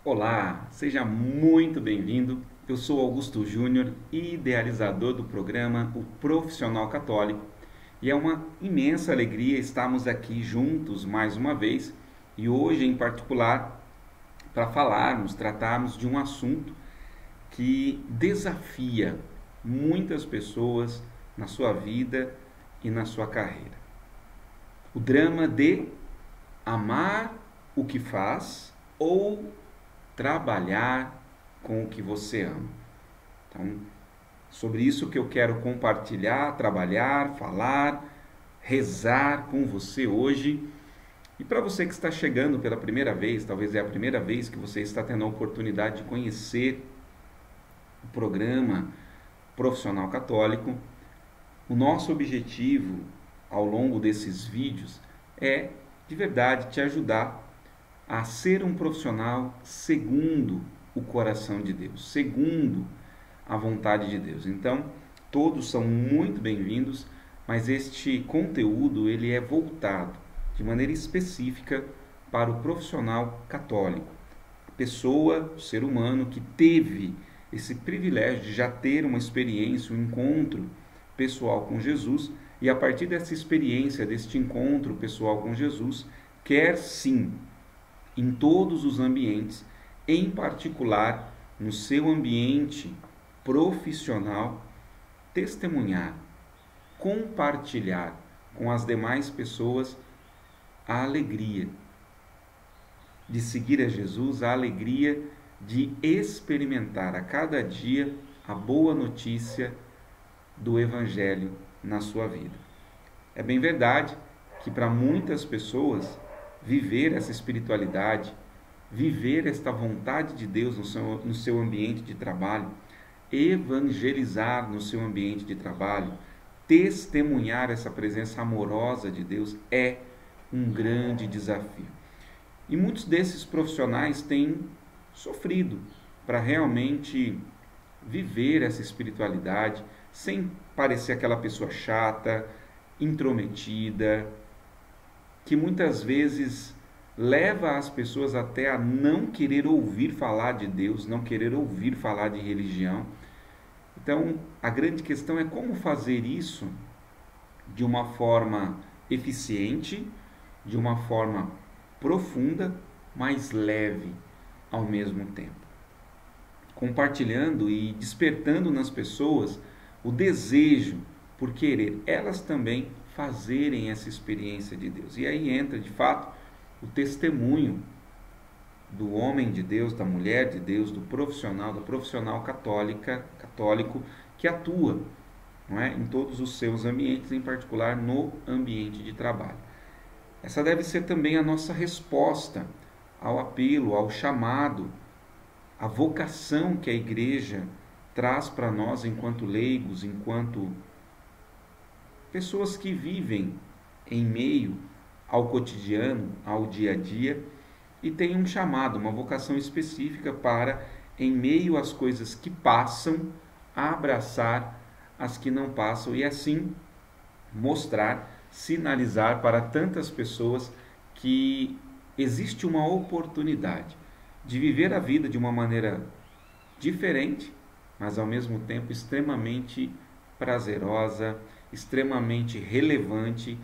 Olá, seja muito bem-vindo. Eu sou Augusto Júnior, idealizador do programa O Profissional Católico, e é uma imensa alegria estarmos aqui juntos mais uma vez e hoje em particular para tratarmos de um assunto que desafia muitas pessoas na sua vida e na sua carreira. O drama de amar o que faz ou trabalhar com o que você ama. Então, sobre isso que eu quero compartilhar, trabalhar, falar, rezar com você hoje. E para você que está chegando pela primeira vez, talvez é a primeira vez que você está tendo a oportunidade de conhecer o programa Profissional Católico, o nosso objetivo ao longo desses vídeos é, de verdade, te ajudar a ser um profissional segundo o coração de Deus, segundo a vontade de Deus. Então, todos são muito bem-vindos, mas este conteúdo ele é voltado de maneira específica para o profissional católico, a pessoa, o ser humano que teve esse privilégio de já ter uma experiência, um encontro pessoal com Jesus, e a partir dessa experiência, deste encontro pessoal com Jesus, quer sim, em todos os ambientes, em particular no seu ambiente profissional, testemunhar, compartilhar com as demais pessoas a alegria de seguir a Jesus, a alegria de experimentar a cada dia a boa notícia do Evangelho na sua vida. É bem verdade que para muitas pessoas viver essa espiritualidade, viver esta vontade de Deus no seu ambiente de trabalho, evangelizar no seu ambiente de trabalho, testemunhar essa presença amorosa de Deus é um grande desafio. E muitos desses profissionais têm sofrido para realmente viver essa espiritualidade sem parecer aquela pessoa chata, intrometida, que muitas vezes leva as pessoas até a não querer ouvir falar de Deus, não querer ouvir falar de religião. Então, a grande questão é como fazer isso de uma forma eficiente, de uma forma profunda, mas leve ao mesmo tempo. Compartilhando e despertando nas pessoas o desejo por querer elas também fazerem essa experiência de Deus. E aí entra, de fato, o testemunho do homem de Deus, da mulher de Deus, do profissional católico que atua, não é, em todos os seus ambientes, em particular no ambiente de trabalho. Essa deve ser também a nossa resposta ao apelo, ao chamado, à vocação que a igreja traz para nós enquanto leigos, enquanto pessoas que vivem em meio ao cotidiano, ao dia a dia, e tem um chamado, uma vocação específica para, em meio às coisas que passam, abraçar as que não passam e assim mostrar, sinalizar para tantas pessoas que existe uma oportunidade de viver a vida de uma maneira diferente, mas ao mesmo tempo extremamente prazerosa, extremamente relevante,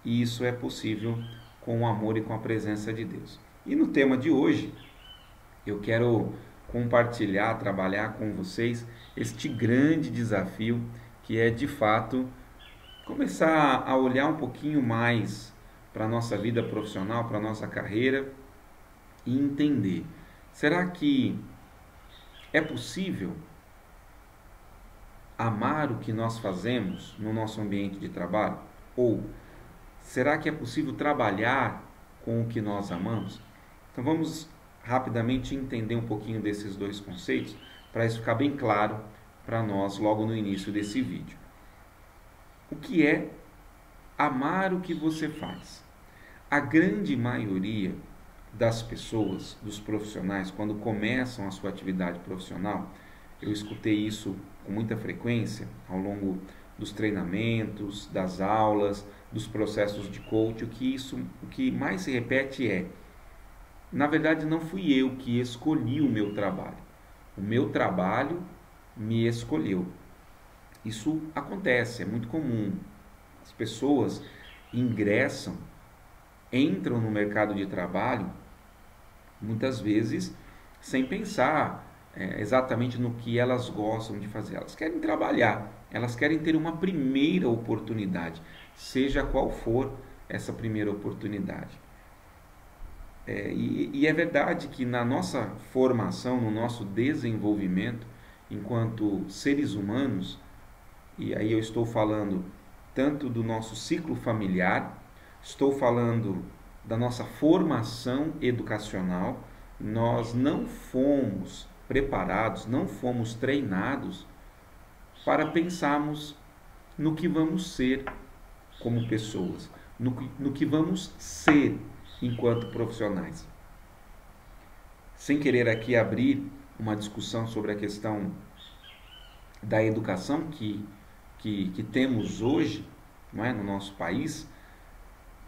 e isso é possível com o amor e com a presença de Deus. E no tema de hoje, eu quero compartilhar, trabalhar com vocês este grande desafio que é de fato começar a olhar um pouquinho mais para a nossa vida profissional, para a nossa carreira e entender, será que é possível amar o que nós fazemos no nosso ambiente de trabalho? Ou será que é possível trabalhar com o que nós amamos? Então vamos rapidamente entender um pouquinho desses dois conceitos para isso ficar bem claro para nós logo no início desse vídeo. O que é amar o que você faz? A grande maioria das pessoas, dos profissionais, quando começam a sua atividade profissional, eu escutei isso com muita frequência ao longo dos treinamentos, das aulas, dos processos de coaching, o que mais se repete é: Na verdade, não fui eu que escolhi o meu trabalho. O meu trabalho me escolheu. Isso acontece, é muito comum. As pessoas ingressam, entram no mercado de trabalho, muitas vezes, sem pensar exatamente no que elas gostam de fazer. Elas querem trabalhar, elas querem ter uma primeira oportunidade, seja qual for essa primeira oportunidade. E é verdade que na nossa formação, no nosso desenvolvimento, enquanto seres humanos, e aí eu estou falando tanto do nosso ciclo familiar, estou falando da nossa formação educacional, nós não fomos preparados, não fomos treinados para pensarmos no que vamos ser como pessoas, no que vamos ser enquanto profissionais. Sem querer aqui abrir uma discussão sobre a questão da educação que temos hoje, não é, no nosso país,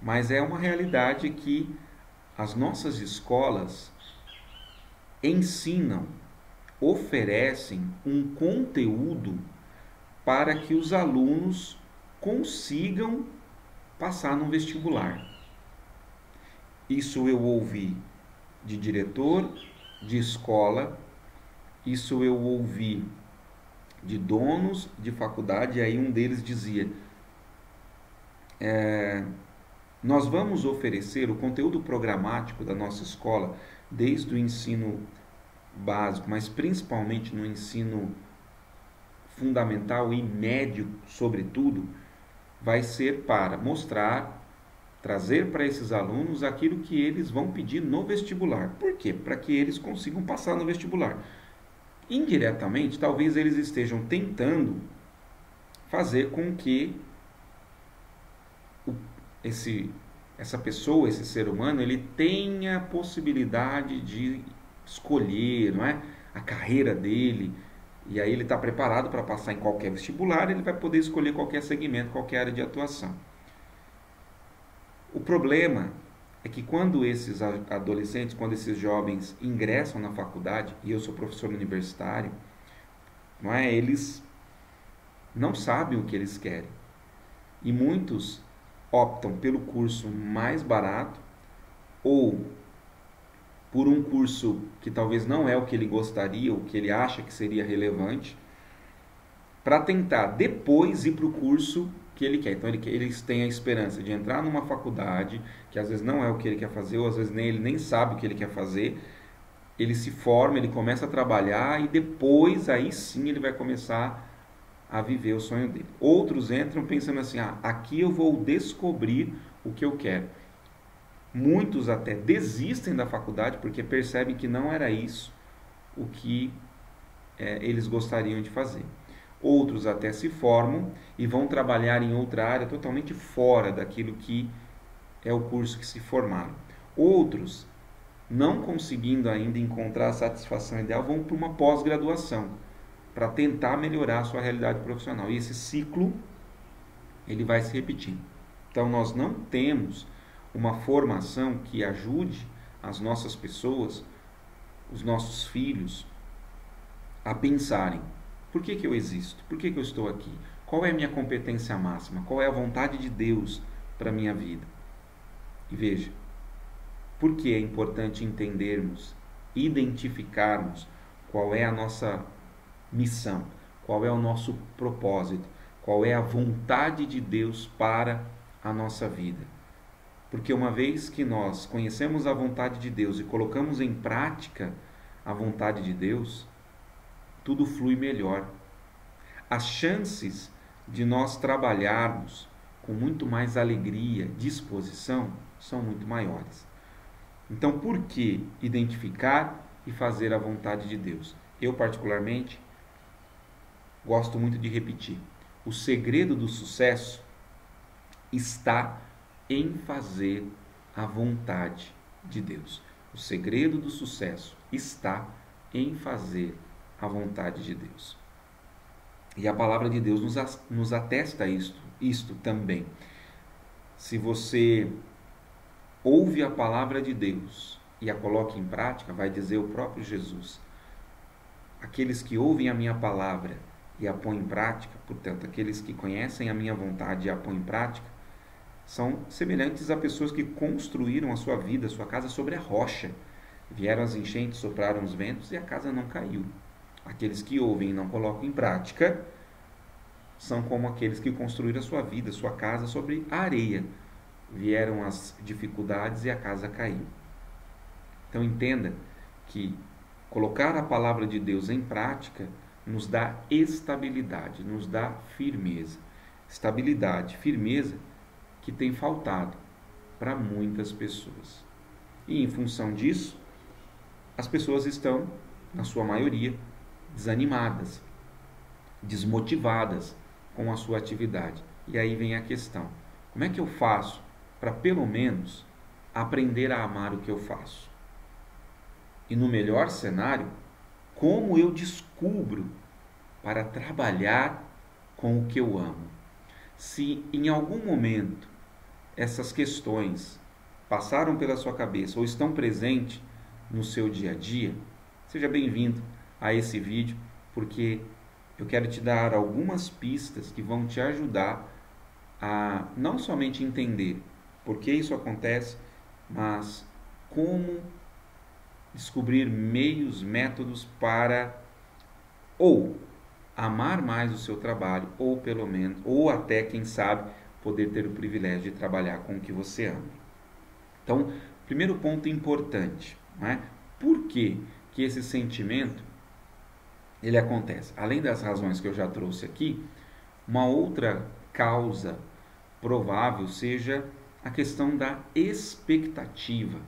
mas é uma realidade que as nossas escolas ensinam, oferecem um conteúdo para que os alunos consigam passar no vestibular. Isso eu ouvi de diretor de escola, isso eu ouvi de donos de faculdade, e aí um deles dizia: nós vamos oferecer o conteúdo programático da nossa escola, desde o ensino básico, mas principalmente no ensino fundamental e médio, sobretudo, vai ser para mostrar, trazer para esses alunos aquilo que eles vão pedir no vestibular. Por quê? Para que eles consigam passar no vestibular. Indiretamente, talvez eles estejam tentando fazer com que essa pessoa, esse ser humano, ele tenha a possibilidade de escolher, não é, a carreira dele, e aí ele está preparado para passar em qualquer vestibular, ele vai poder escolher qualquer segmento, qualquer área de atuação. O problema é que quando esses adolescentes, quando esses jovens ingressam na faculdade, e eu sou professor universitário, não é, eles não sabem o que eles querem. E muitos optam pelo curso mais barato ou por um curso que talvez não é o que ele gostaria, ou que ele acha que seria relevante, para tentar depois ir para o curso que ele quer. Então eles têm a esperança de entrar numa faculdade que às vezes não é o que ele quer fazer, ou às vezes ele nem sabe o que ele quer fazer. Ele se forma, ele começa a trabalhar e depois aí sim ele vai começar a viver o sonho dele. Outros entram pensando assim: aqui eu vou descobrir o que eu quero. Muitos até desistem da faculdade porque percebem que não era isso o que eles gostariam de fazer. Outros até se formam e vão trabalhar em outra área totalmente fora daquilo que é o curso que se formaram. Outros, não conseguindo ainda encontrar a satisfação ideal, vão para uma pós-graduação para tentar melhorar a sua realidade profissional. E esse ciclo ele vai se repetir. Então nós não temos uma formação que ajude as nossas pessoas, os nossos filhos, a pensarem: por que eu existo? Por que eu estou aqui? Qual é a minha competência máxima? Qual é a vontade de Deus para a minha vida? E veja, por que é importante entendermos, identificarmos qual é a nossa missão, qual é o nosso propósito, qual é a vontade de Deus para a nossa vida. Porque uma vez que nós conhecemos a vontade de Deus e colocamos em prática a vontade de Deus, tudo flui melhor. As chances de nós trabalharmos com muito mais alegria, disposição, são muito maiores. Então, por que identificar e fazer a vontade de Deus? Eu, particularmente, gosto muito de repetir: o segredo do sucesso está em fazer a vontade de Deus. O segredo do sucesso está em fazer a vontade de Deus. E a palavra de Deus nos atesta isto também. Se você ouve a palavra de Deus e a coloque em prática, vai dizer o próprio Jesus. Aqueles que ouvem a minha palavra e a põem em prática, portanto, aqueles que conhecem a minha vontade e a põem em prática, são semelhantes a pessoas que construíram a sua vida, a sua casa sobre a rocha. Vieram as enchentes, sopraram os ventos e a casa não caiu. Aqueles que ouvem e não colocam em prática são como aqueles que construíram a sua vida, a sua casa sobre a areia. Vieram as dificuldades e a casa caiu. Então entenda que colocar a palavra de Deus em prática nos dá estabilidade, nos dá firmeza. Estabilidade, firmeza que tem faltado para muitas pessoas. E em função disso, as pessoas estão, na sua maioria, desanimadas, desmotivadas com a sua atividade. E aí vem a questão: como é que eu faço para pelo menos aprender a amar o que eu faço? E no melhor cenário, como eu descubro para trabalhar com o que eu amo? Se em algum momento essas questões passaram pela sua cabeça ou estão presentes no seu dia a dia, seja bem-vindo a esse vídeo, porque eu quero te dar algumas pistas que vão te ajudar a não somente entender por que isso acontece, mas como descobrir meios, métodos para ou amar mais o seu trabalho, ou pelo menos, ou até, quem sabe, poder ter o privilégio de trabalhar com o que você ama. Então, primeiro ponto importante, não é? Por que esse sentimento ele acontece? Além das razões que eu já trouxe aqui, uma outra causa provável seja a questão da expectativa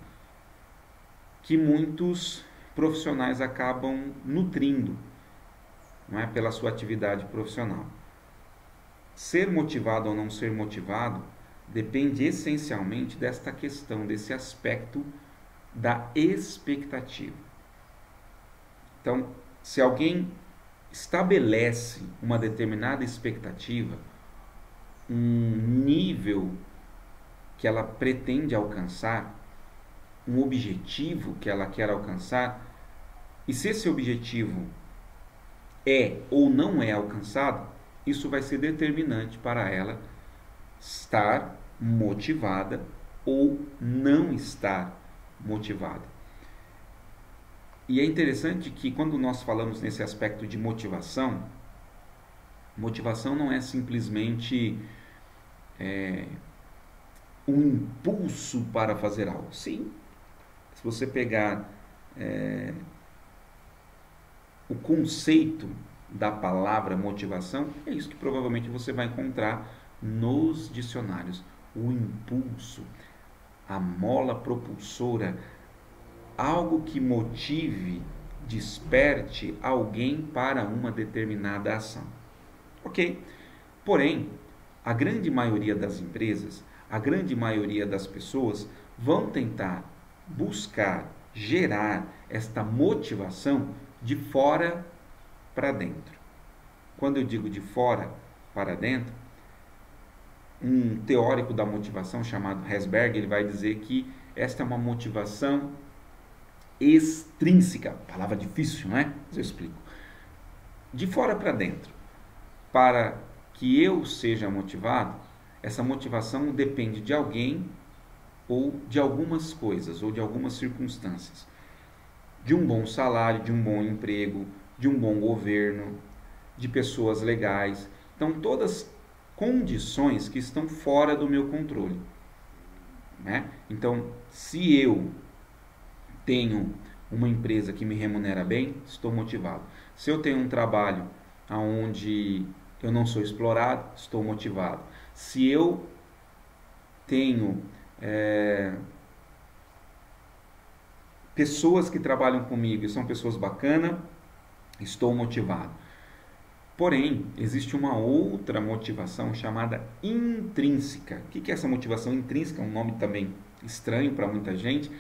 que muitos profissionais acabam nutrindo, não é, pela sua atividade profissional. Ser motivado ou não ser motivado depende essencialmente desta questão, desse aspecto da expectativa. Então, se alguém estabelece uma determinada expectativa, um nível que ela pretende alcançar, um objetivo que ela quer alcançar, e se esse objetivo é ou não é alcançado, isso vai ser determinante para ela estar motivada ou não estar motivada. E é interessante que quando nós falamos nesse aspecto de motivação, motivação não é simplesmente um impulso para fazer algo. Sim, se você pegar o conceito da palavra motivação, é isso que provavelmente você vai encontrar nos dicionários. O impulso, a mola propulsora, algo que motive, desperte alguém para uma determinada ação. Ok? Porém, a grande maioria das empresas, a grande maioria das pessoas vão tentar buscar, gerar esta motivação de fora para dentro. Quando eu digo de fora para dentro, um teórico da motivação chamado Herzberg, ele vai dizer que esta é uma motivação extrínseca. Palavra difícil, não é? Mas eu explico. De fora para dentro. Para que eu seja motivado, essa motivação depende de alguém ou de algumas coisas, ou de algumas circunstâncias. De um bom salário, de um bom emprego, de um bom governo, de pessoas legais. Então, todas condições que estão fora do meu controle, né? Então, se eu tenho uma empresa que me remunera bem, estou motivado. Se eu tenho um trabalho onde eu não sou explorado, estou motivado. Se eu tenho pessoas que trabalham comigo e são pessoas bacanas, estou motivado. Porém, existe uma outra motivação chamada intrínseca. O que é essa motivação intrínseca? Um nome também estranho para muita gente.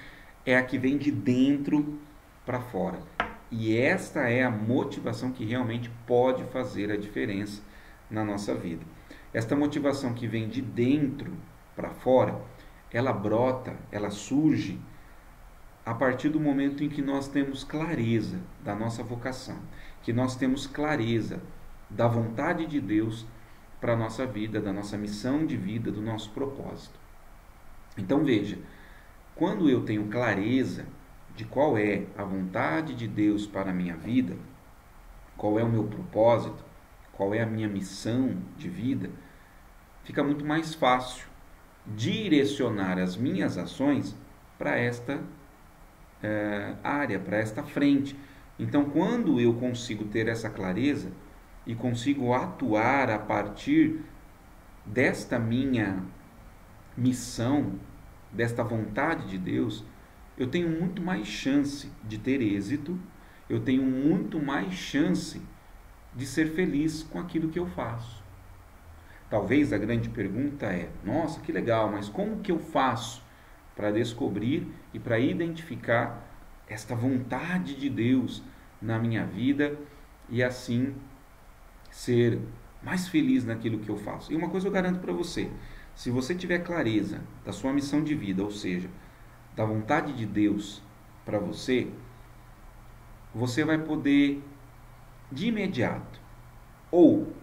É a que vem de dentro para fora. E esta é a motivação que realmente pode fazer a diferença na nossa vida. Esta motivação que vem de dentro para fora, ela brota, ela surge a partir do momento em que nós temos clareza da nossa vocação, que nós temos clareza da vontade de Deus para a nossa vida, da nossa missão de vida, do nosso propósito. Então veja, quando eu tenho clareza de qual é a vontade de Deus para a minha vida, qual é o meu propósito, qual é a minha missão de vida, fica muito mais fácil direcionar as minhas ações para esta área, para esta frente. Então, quando eu consigo ter essa clareza e consigo atuar a partir desta minha missão, desta vontade de Deus, eu tenho muito mais chance de ter êxito, eu tenho muito mais chance de ser feliz com aquilo que eu faço. Talvez a grande pergunta é: nossa, que legal, mas como que eu faço para descobrir e para identificar esta vontade de Deus na minha vida e assim ser mais feliz naquilo que eu faço? E uma coisa eu garanto para você: se você tiver clareza da sua missão de vida, ou seja, da vontade de Deus para você, você vai poder de imediato ou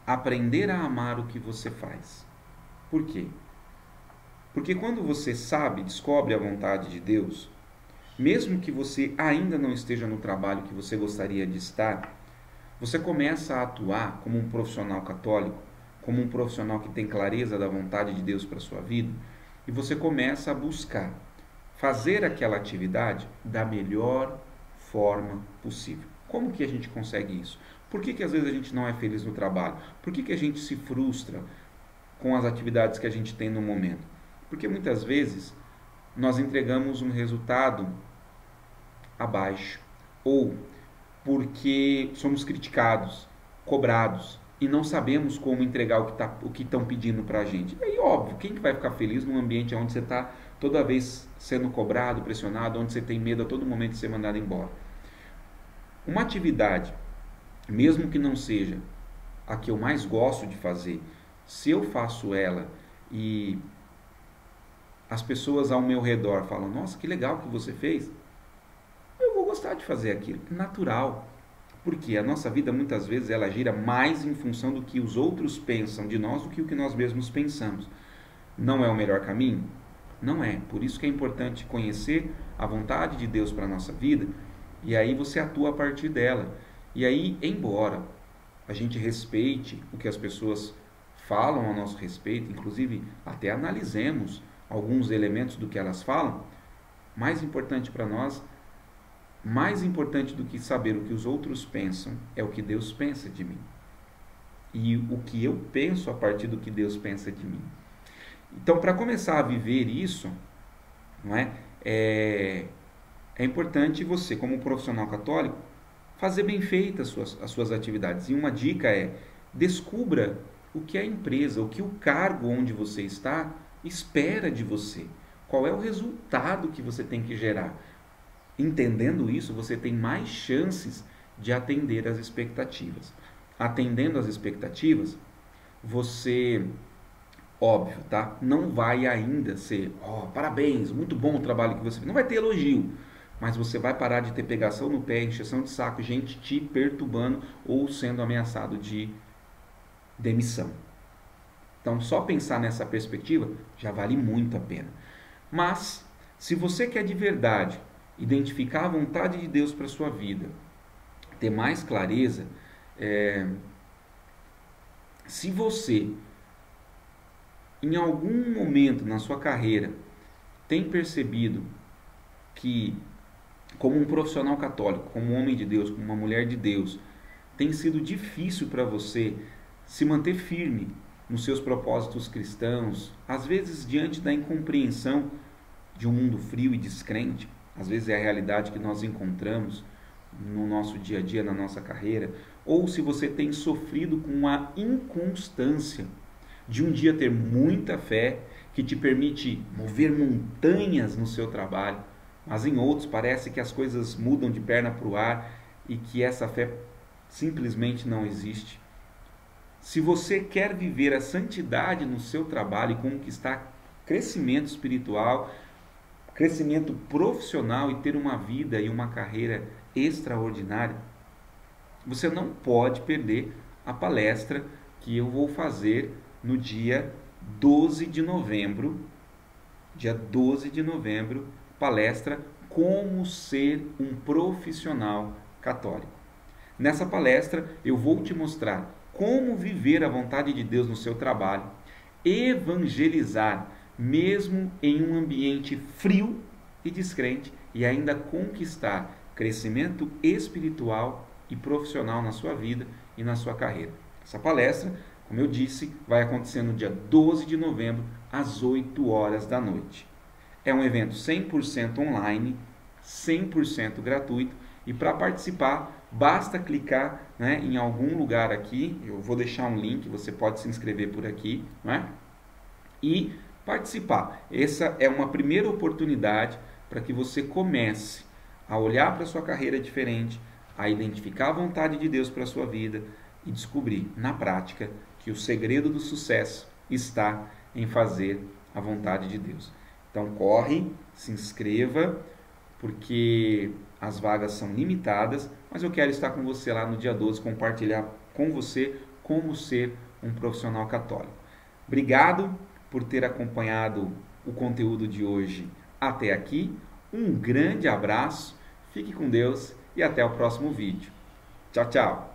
aprender a amar o que você faz. Por quê? Porque quando você sabe, descobre a vontade de Deus, mesmo que você ainda não esteja no trabalho que você gostaria de estar, você começa a atuar como um profissional católico, como um profissional que tem clareza da vontade de Deus para a sua vida, e você começa a buscar fazer aquela atividade da melhor forma possível. Como que a gente consegue isso? Por que às vezes a gente não é feliz no trabalho? Por que a gente se frustra com as atividades que a gente tem no momento? Porque muitas vezes nós entregamos um resultado abaixo, ou porque somos criticados, cobrados, e não sabemos como entregar o que estão pedindo para a gente. E aí, óbvio, quem que vai ficar feliz num ambiente onde você está toda vez sendo cobrado, pressionado, onde você tem medo a todo momento de ser mandado embora? Uma atividade, mesmo que não seja a que eu mais gosto de fazer, se eu faço ela e as pessoas ao meu redor falam: nossa, que legal que você fez, eu vou gostar de fazer aquilo. Natural. Porque a nossa vida muitas vezes ela gira mais em função do que os outros pensam de nós do que o que nós mesmos pensamos. Não é o melhor caminho? Não é. Por isso que é importante conhecer a vontade de Deus para a nossa vida, e aí você atua a partir dela. E aí, embora a gente respeite o que as pessoas falam a nosso respeito, inclusive até analisemos alguns elementos do que elas falam, mais importante para nós, mais importante do que saber o que os outros pensam, é o que Deus pensa de mim. E o que eu penso a partir do que Deus pensa de mim. Então, para começar a viver isso, não é? É importante você, como profissional católico, fazer bem feitas as suas atividades. E uma dica é: descubra o que a empresa, o que o cargo onde você está espera de você. Qual é o resultado que você tem que gerar? Entendendo isso, você tem mais chances de atender às expectativas. Atendendo às expectativas, você, óbvio, tá? Não vai ainda ser, parabéns, muito bom o trabalho que você fez. Não vai ter elogio, mas você vai parar de ter pegação no pé, encheção de saco, gente te perturbando ou sendo ameaçado de demissão. Então, só pensar nessa perspectiva já vale muito a pena. Mas, se você quer de verdade identificar a vontade de Deus para a sua vida, ter mais clareza, se você, em algum momento na sua carreira, tem percebido que, como um profissional católico, como um homem de Deus, como uma mulher de Deus, tem sido difícil para você se manter firme nos seus propósitos cristãos, às vezes diante da incompreensão de um mundo frio e descrente, às vezes é a realidade que nós encontramos no nosso dia a dia, na nossa carreira, ou se você tem sofrido com a inconstância de um dia ter muita fé, que te permite mover montanhas no seu trabalho, mas em outros parece que as coisas mudam de perna para o ar e que essa fé simplesmente não existe. Se você quer viver a santidade no seu trabalho e conquistar crescimento espiritual, crescimento profissional e ter uma vida e uma carreira extraordinária, você não pode perder a palestra que eu vou fazer no dia 12 de novembro. Dia 12 de novembro, palestra Como Ser um Profissional Católico. Nessa palestra eu vou te mostrar como viver a vontade de Deus no seu trabalho, evangelizar mesmo em um ambiente frio e descrente e ainda conquistar crescimento espiritual e profissional na sua vida e na sua carreira. Essa palestra, como eu disse, vai acontecer no dia 12 de novembro, às 8 horas da noite. É um evento 100% online, 100% gratuito, e para participar, basta clicar, né, em algum lugar aqui, eu vou deixar um link, você pode se inscrever por aqui, né, e participar. Essa é uma primeira oportunidade para que você comece a olhar para a sua carreira diferente, a identificar a vontade de Deus para a sua vida e descobrir na prática que o segredo do sucesso está em fazer a vontade de Deus. Então corre, se inscreva, porque as vagas são limitadas, mas eu quero estar com você lá no dia 12, compartilhar com você como ser um profissional católico. Obrigado por ter acompanhado o conteúdo de hoje até aqui. Um grande abraço, fique com Deus e até o próximo vídeo. Tchau, tchau!